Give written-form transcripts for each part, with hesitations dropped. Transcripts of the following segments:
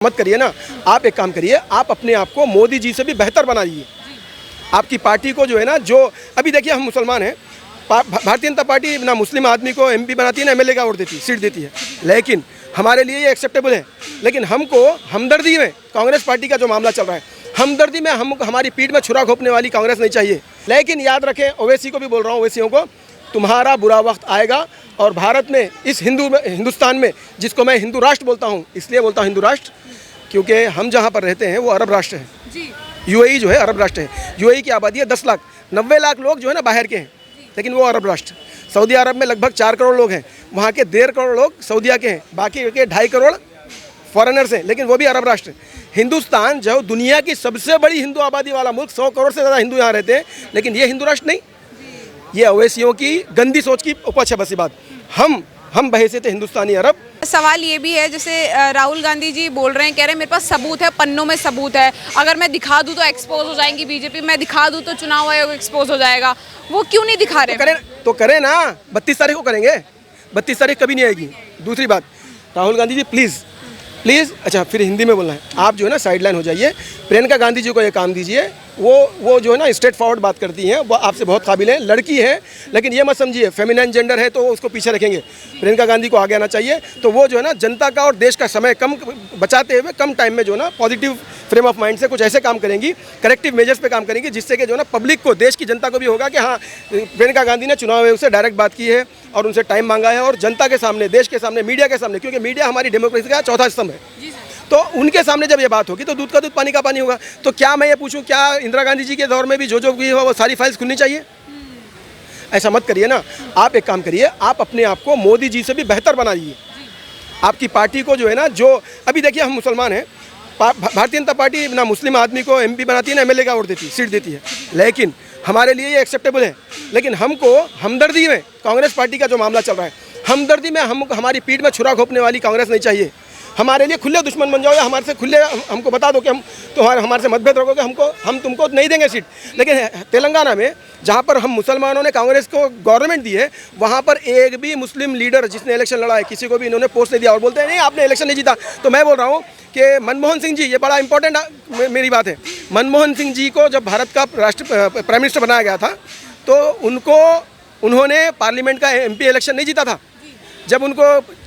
मत करिए ना। आप एक काम करिए, आप अपने आप को मोदी जी से भी बेहतर बनाइए। आपकी पार्टी को जो है ना, जो अभी देखिए हम मुसलमान हैं, भारतीय जनता पार्टी ना मुस्लिम आदमी को एमपी बनाती है ना एमएलए का वोट देती सीट देती है, लेकिन हमारे लिए ये एक्सेप्टेबल है। लेकिन हमको हमदर्दी में कांग्रेस पार्टी का जो मामला चल रहा है, हमदर्दी में हमारी पीठ में छुरा घोंपने वाली कांग्रेस नहीं चाहिए। लेकिन याद रखें, ओवैसी को भी बोल रहा हूँ, ओवैसियों को, तुम्हारा बुरा वक्त आएगा और भारत में, इस हिंदुस्तान में, जिसको मैं हिंदू राष्ट्र बोलता हूँ, इसलिए बोलता हूँ हिंदू राष्ट्र क्योंकि हम जहाँ पर रहते हैं वो अरब राष्ट्र है जी। यूएई जो है अरब राष्ट्र है। यूएई की आबादी है 10 लाख, 90 लाख लोग जो है ना बाहर के हैं, लेकिन वो अरब राष्ट्र। सऊदी अरब में लगभग 4 करोड़ लोग हैं, वहाँ के 1.5 करोड़ लोग सऊदीया के हैं, बाकी के 2.5 करोड़ फॉरेनर्स हैं, लेकिन वो भी अरब राष्ट्र। हिंदुस्तान जो दुनिया की सबसे बड़ी हिंदू आबादी वाला मुल्क, 100 करोड़ से ज़्यादा हिंदू यहाँ रहते हैं, लेकिन ये हिंदू राष्ट्र नहीं। ये ओवैसियों की गंदी सोच की उपज है, बस ये बात। हम बहैसियत हिंदुस्तानी अरब। सवाल ये भी है, जैसे राहुल गांधी जी बोल रहे हैं, कह रहे हैं मेरे पास सबूत है, पन्नों में सबूत है, अगर मैं दिखा दूं तो एक्सपोज हो जाएंगी बीजेपी, मैं दिखा दूं तो चुनाव आयोग एक्सपोज हो जाएगा। वो क्यों नहीं दिखा रहे? तो करें ना, 32 तारीख को करेंगे। 32 तारीख कभी नहीं आएगी। दूसरी बात, राहुल गांधी जी प्लीज़, अच्छा फिर हिंदी में बोलना है, आप जो है ना साइडलाइन हो जाइए। प्रियंका गांधी जी को ये काम दीजिए, वो जो है ना स्ट्रेट फॉरवर्ड बात करती हैं, वो आपसे बहुत काबिल है, लड़की है, लेकिन ये मत समझिए फेमिनाइन जेंडर है तो उसको पीछे रखेंगे। प्रियंका गांधी को आगे आना चाहिए। तो वो जो है ना जनता का और देश का समय कम बचाते हुए कम टाइम में जो है ना पॉजिटिव फ्रेम ऑफ माइंड से कुछ ऐसे काम करेंगी, करेक्टिव मेजर्स पे काम करेंगी, जिससे कि जो है ना पब्लिक को, देश की जनता को भी होगा कि हाँ, प्रियंका गांधी ने चुनाव आयोग से डायरेक्ट बात की है और उनसे टाइम मांगा है, और जनता के सामने, देश के सामने, मीडिया के सामने, क्योंकि मीडिया हमारी डेमोक्रेसी का चौथा स्तंभ है, तो उनके सामने जब ये बात होगी तो दूध का दूध पानी का पानी होगा। तो क्या मैं ये पूछूं, क्या इंदिरा गांधी जी के दौर में भी जो भी हो वो सारी फाइल्स खुलनी चाहिए? ऐसा मत करिए ना। आप एक काम करिए, आप अपने आप को मोदी जी से भी बेहतर बनाइए। आपकी पार्टी को जो है ना, जो अभी देखिए हम मुसलमान हैं, भारतीय जनता पार्टी ना मुस्लिम आदमी को एमपी बनाती है ना एमएलए का वोट देती सीट देती है, लेकिन हमारे लिए ये एक्सेप्टेबल है। लेकिन हमको हमदर्दी में कांग्रेस पार्टी का जो मामला चल रहा है, हमदर्दी में हमारी पीठ में छुरा घोंपने वाली कांग्रेस नहीं चाहिए। हमारे लिए खुले दुश्मन बन जाओ, या हमारे से खुले हमको बता दो कि हम हमारे से मतभेद रखोगे, हम तुमको नहीं देंगे सीट। लेकिन तेलंगाना में, जहाँ पर हम मुसलमानों ने कांग्रेस को गवर्नमेंट दी है, वहाँ पर एक भी मुस्लिम लीडर जिसने इलेक्शन लड़ा है, किसी को भी इन्होंने पोस्ट नहीं दिया, और बोलते हैं नहीं आपने इलेक्शन नहीं जीता। तो मैं बोल रहा हूँ कि मनमोहन सिंह जी, ये बड़ा इंपॉर्टेंट मेरी बात है, मनमोहन सिंह जी को जब भारत का प्राइम मिनिस्टर बनाया गया था, तो उन्होंने पार्लियामेंट का एमपी इलेक्शन नहीं जीता था। जब उनको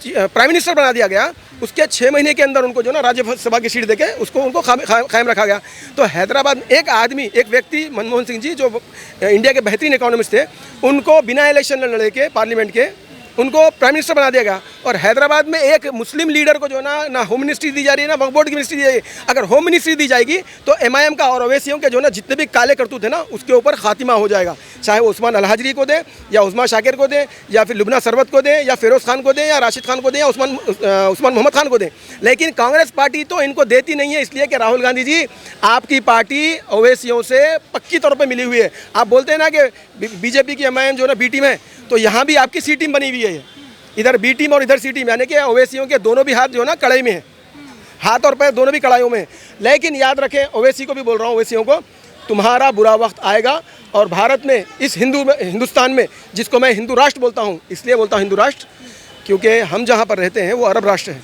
प्राइम मिनिस्टर बना दिया गया, उसके 6 महीने के अंदर उनको जो ना राज्यसभा की सीट देके उनको कायम रखा गया। तो हैदराबाद एक आदमी, एक व्यक्ति, मनमोहन सिंह जी, जो इंडिया के बेहतरीन इकोनॉमिस्ट थे, उनको बिना इलेक्शन लड़े के पार्लियामेंट के उनको प्राइम मिनिस्टर बना दिया गया। और हैदराबाद में एक मुस्लिम लीडर को जो ना होम मिनिस्ट्री दी जा रही है, ना वक्फ बोर्ड की मिनिस्ट्री दी जा रही है। अगर होम मिनिस्ट्री दी जाएगी तो एमआईएम का और ओवैसियों के जो ना जितने भी काले करतूत है ना, उसके ऊपर खातिमा हो जाएगा। चाहे वो उस्मान अलहाजरी को दे, या उस्मा शाकिर को दे, या फिर लुबना सरवत को दे, या फिरोज़ खान को दे, या राशिद खान को दे, या उस्मान मोहम्मद खान को दे। लेकिन कांग्रेस पार्टी तो इनको देती नहीं है, इसलिए कि राहुल गांधी जी, आपकी पार्टी ओवैसियों से पक्की तौर पर मिली हुई है। आप बोलते हैं ना कि बीजेपी की एमआईएम जो ना बी टीम है, तो यहाँ भी आपकी सी टीम बनी हुई है, इधर बी टीम और इधर सी टीम, यानी कि ओवैसियों के दोनों भी हाथ जो है ना कड़ाई में है, हाथ और पैर दोनों भी कड़ाइयों में है। लेकिन याद रखें, ओवैसी को भी बोल रहा हूँ, ओवैसियों को, तुम्हारा बुरा वक्त आएगा और भारत में, इस हिंदुस्तान में, जिसको मैं हिंदू राष्ट्र बोलता हूँ, इसलिए बोलता हूँ हिंदू राष्ट्र क्योंकि हम जहाँ पर रहते हैं वो अरब राष्ट्र है।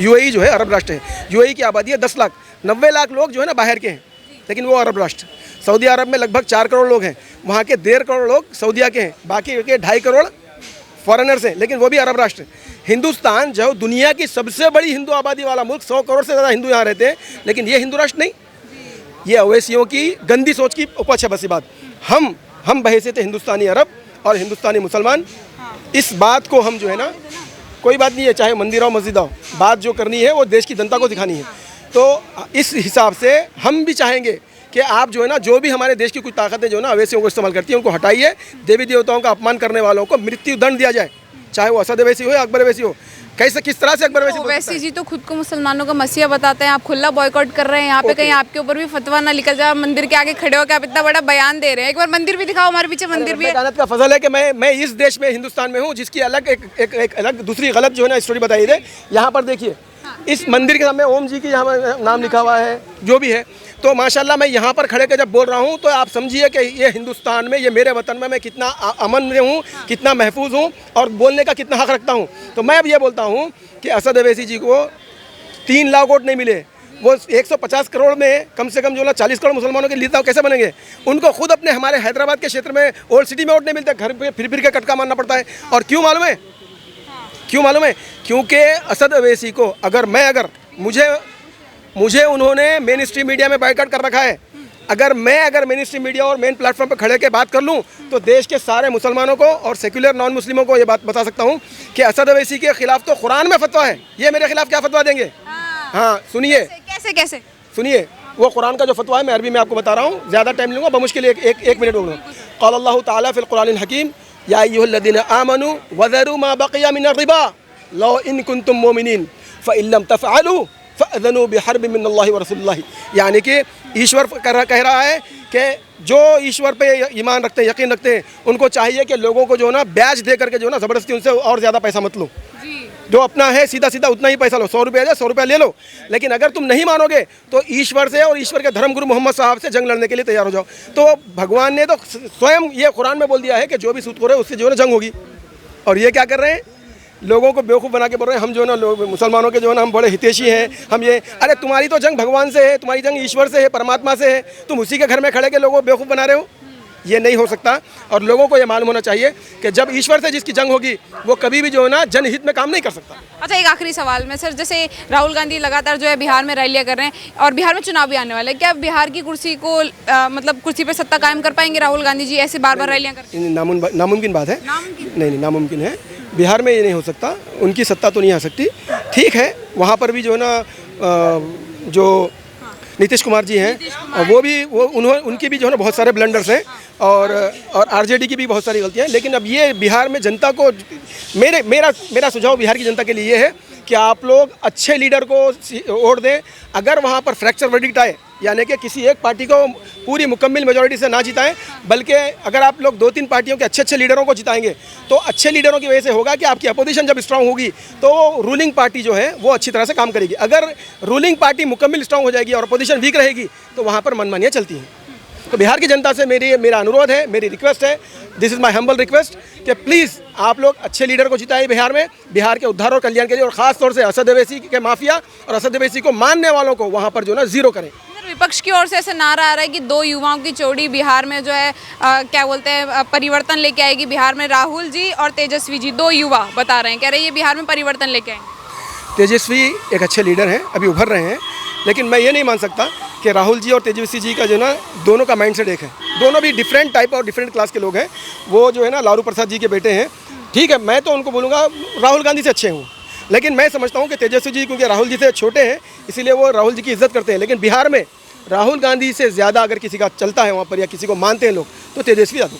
यूएई जो है अरब राष्ट्र है। यूएई की आबादी है 10 लाख, 90 लाख लोग जो है ना बाहर के हैं, लेकिन वो अरब राष्ट्र। सऊदी अरब में लगभग 4 करोड़ लोग हैं, वहाँ के 1.5 करोड़ लोग सऊदीया के हैं, बाकी के 2.5 करोड़ फॉरेनर्स हैं, लेकिन वो भी अरब राष्ट्र। हिंदुस्तान जो दुनिया की सबसे बड़ी हिंदू आबादी वाला मुल्क, 100 करोड़ से ज़्यादा हिंदू यहाँ रहते हैं, लेकिन ये हिंदू राष्ट्र नहीं। ये ओवैसियों की गंदी सोच की उपज है, बस ये बात। हम बहैसियत हिंदुस्तानी अरब और हिंदुस्तानी मुसलमान, इस बात को हम जो है ना, कोई बात नहीं है, चाहे मंदिर हो मस्जिद हो, बात जो करनी है वो देश की जनता को दिखानी है। तो इस हिसाब से हम भी चाहेंगे कि आप जो है ना, जो भी हमारे देश की कुछ ताकतें जो है ना ओवैसियों को इस्तेमाल करती है, उनको हटाइए। देवी देवताओं का अपमान करने वालों को मृत्यु दंड दिया जाए, चाहे वो असद ओवैसी हो या अकबर ओवैसी हो। कैसे, किस तरह से अकबर ओवैसी जी तो खुद को मुसलमानों का मसीहा बताते हैं, आप खुला बॉयकॉट कर रहे हैं यहाँ पे, कहीं आपके ऊपर भी फतवा ना निकल जाए। मंदिर के आगे खड़े होकर आप इतना बड़ा बयान दे रहे हैं, एक बार मंदिर भी दिखाओ, हमारे पीछे मंदिर भी है। कानत का फजल है कि मैं इस देश में, हिंदुस्तान में हूँ, जिसकी अलग एक अलग दूसरी गलत जो है ना स्टोरी बताई है। यहाँ पर देखिए, इस मंदिर के सामने ओम जी की यहाँ नाम लिखा हुआ है, जो भी है। तो माशाल्लाह मैं यहाँ पर खड़े के जब बोल रहा हूँ, तो आप समझिए कि ये हिंदुस्तान में, ये मेरे वतन में मैं कितना अमन में हूँ, कितना महफूज हूँ, और बोलने का कितना हक रखता हूँ। तो मैं अब ये बोलता हूँ कि असद ओवैसी जी को 3 लाख वोट नहीं मिले, वो 150 करोड़ में कम से कम जो ना 40 करोड़ मुसलमानों के नेता कैसे बनेंगे? उनको खुद अपने हमारे हैदराबाद के क्षेत्र में ओल्ड सिटी में वोट नहीं मिलता, घर पे फिर के कटका मारना पड़ता है। और क्यों मालूम है? क्यों मालूम है? क्योंकि असद अवैसी को अगर मुझे उन्होंने मेन स्ट्रीम मीडिया में बायकॉट कर रखा है। अगर मेन स्ट्रीम मीडिया और मेन प्लेटफॉर्म पर खड़े के बात कर लूँ तो देश के सारे मुसलमानों को और सेक्युलर नॉन मुस्लिमों को ये बात बता सकता हूँ कि असद अवैसी के खिलाफ तो कुरान में फतवा है, ये मेरे खिलाफ क्या फतवा देंगे? हाँ सुनिए, कैसे सुनिए, वो कुरान का जो फतवा है मैं अरबी में आपको बता रहा हूँ, ज़्यादा टाइम लूँगा, बमुश्किल एक मिनट बोलूँगा। क़ाल अल्लाहु तआला फ़िल क़ुरआनिल हकीम या अय्युहल्लज़ीना आमनू वज़रू मा बक़िया मिनर रिबा लौ इन कुंतुम मोमिनीन फ़इन लम तफ़अलू फ़अज़नू बिहर्बिन मिनल्लाहि व रसूलिल्लाहि। यानी कि ईश्वर कह रहा है कि जो ईश्वर पे ईमान रखते हैं, यकीन रखते हैं, उनको चाहिए कि लोगों को जो है ना ब्याज दे करके जो है ना ज़बरदस्ती उनसे और ज़्यादा पैसा मत लो। जो अपना है सीधा सीधा उतना ही पैसा लो, 100 रुपये है 100 रुपया ले लो। लेकिन अगर तुम नहीं मानोगे तो ईश्वर से और ईश्वर के धर्मगुरु मोहम्मद साहब से जंग लड़ने के लिए तैयार हो जाओ। तो भगवान ने तो स्वयं ये कुरान में बोल दिया है कि जो भी सूद खोर है उससे जो है ना जंग होगी। और ये क्या कर रहे हैं? लोगों को बेवकूफ़ बना के बोल रहे हैं हम जो है ना लोग मुसलमानों के जो है ना हम बड़े हितैषी हैं, हम ये। अरे तुम्हारी तो जंग भगवान से है, तुम्हारी जंग ईश्वर से है, परमात्मा से है, तुम उसी के घर में खड़े के लोगों को बेवकूफ़ बना रहे हो। ये नहीं हो सकता। और लोगों को ये मालूम होना चाहिए कि जब ईश्वर से जिसकी जंग होगी वो कभी भी जो है ना जनहित में काम नहीं कर सकता। अच्छा, एक आखिरी सवाल में सर, जैसे राहुल गांधी लगातार जो है बिहार में रैलियां कर रहे हैं और बिहार में चुनाव भी आने वाले हैं, क्या बिहार की कुर्सी को मतलब कुर्सी पर सत्ता कायम कर पाएंगे राहुल गांधी जी ऐसे बार बार रैलियां करके? नामुमकिन बात है। नहीं, नामुमकिन है। बिहार में ये नहीं हो सकता, उनकी सत्ता तो नहीं आ सकती। ठीक है, वहाँ पर भी जो है ना जो नीतीश कुमार जी हैं उनकी भी जो है ना बहुत सारे ब्लंडर्स हैं और आरजेडी की भी बहुत सारी गलतियाँ हैं। लेकिन अब ये बिहार में जनता को मेरा सुझाव बिहार की जनता के लिए ये है कि आप लोग अच्छे लीडर को वोट दें। अगर वहाँ पर फ्रैक्चर वर्डिक्ट आए, यानी कि किसी एक पार्टी को पूरी मुकम्मल मेजॉरिटी से ना जिताएं, बल्कि अगर आप लोग 2-3 पार्टियों के अच्छे लीडरों को जिताएंगे तो अच्छे लीडरों की वजह से होगा कि आपकी अपोजिशन जब स्ट्रांग होगी तो रूलिंग पार्टी जो है वो अच्छी तरह से काम करेगी। अगर रूलिंग पार्टी मुकम्मल स्ट्रांग हो जाएगी और अपोजिशन वीक रहेगी तो वहाँ पर मनमानियाँ चलती हैं। तो बिहार की जनता से मेरा अनुरोध है, मेरी रिक्वेस्ट है, this is my humble request कि प्लीज़ आप लोग अच्छे लीडर को जिताइए बिहार में, बिहार के उद्धार और कल्याण के लिए। और ख़ास तौर से असद अवैसी के माफिया और असद अवैसी को मानने वालों को वहाँ पर जो ना ज़ीरो करें। विपक्ष की ओर से ऐसा नारा आ रहा है कि 2 युवाओं की जोड़ी बिहार में जो है क्या बोलते हैं परिवर्तन लेके आएगी बिहार में। राहुल जी और तेजस्वी जी 2 युवा बता रहे हैं, कह रहे हैं ये बिहार में परिवर्तन लेके आएंगे। तेजस्वी एक अच्छे लीडर हैं, अभी उभर रहे हैं, लेकिन मैं ये नहीं मान सकता कि राहुल जी और तेजस्वी जी का जो ना दोनों का माइंडसेट एक है। दोनों भी डिफरेंट टाइप और डिफरेंट क्लास के लोग हैं। वो जो है ना लालू प्रसाद जी के बेटे हैं। ठीक है, मैं तो उनको बोलूँगा राहुल गांधी से अच्छे हूँ, लेकिन मैं समझता हूँ कि तेजस्वी जी क्योंकि राहुल जी से छोटे हैं इसीलिए वो राहुल जी की इज्जत करते हैं। लेकिन बिहार में राहुल गांधी से ज़्यादा अगर किसी का चलता है वहाँ पर या किसी को मानते हैं लोग तो तेजस्वी यादव।